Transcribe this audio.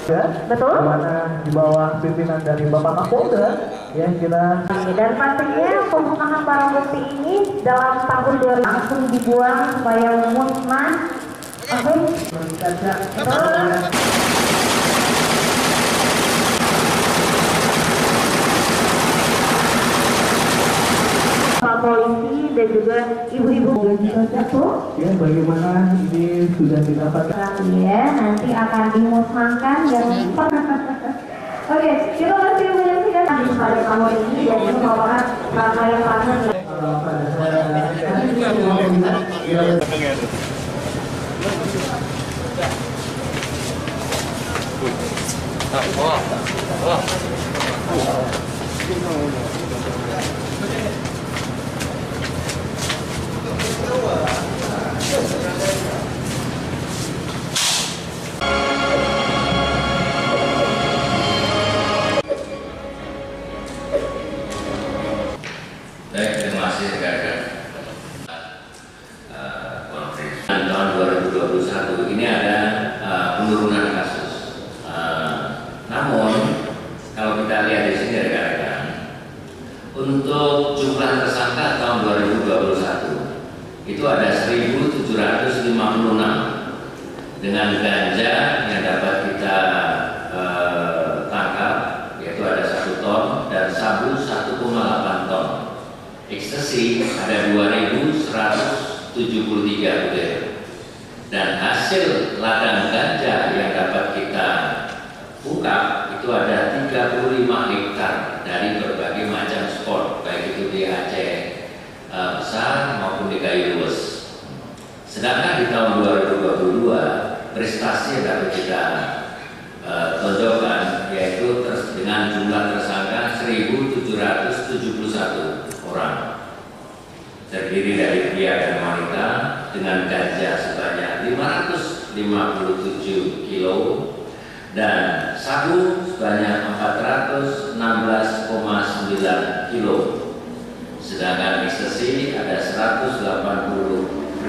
Ya, Betul. dimana di bawah pimpinan dari Bapak Kapolda yang kita Dan pastinya pemusnahan barang bukti ini dalam tahun 2000 langsung dibuang supaya musnah. Oke. Betul. Pak polisi dan juga ibu-ibu ya bagaimana ini sudah didapatkan. ya nanti akan dimusnahkan dan oke, kita masih menyaksikan pada tahun ini dan ini merupakan rangkaian panen Pada saat ini Baik, terima kasih rekan-rekan. Konflik tahun 2021 ini ada penurunan kasus. Namun kalau kita lihat di sini rekan-rekan, untuk jumlah tersangka tahun 2021 itu ada 1.756 dengan ganja yang dapat kita tangkap, yaitu ada 1 ton dan sabu 1,8 ton. Ekstasi ada 2.173 butir dan hasil ladang ganja yang dapat kita ungkap itu ada 35 hektar dari berbagai macam spot, baik itu di Aceh besar maupun di Gayo Lues. Sedangkan di tahun 2022 prestasi yang dapat kita tonjolkan yaitu dengan jumlah tersangka 1.771 orang, terdiri dari pria dan wanita dengan ganja sebanyak 557 kilo dan sabu sebanyak 416,9 kilo. Sedangkan ekstasi ada 180.135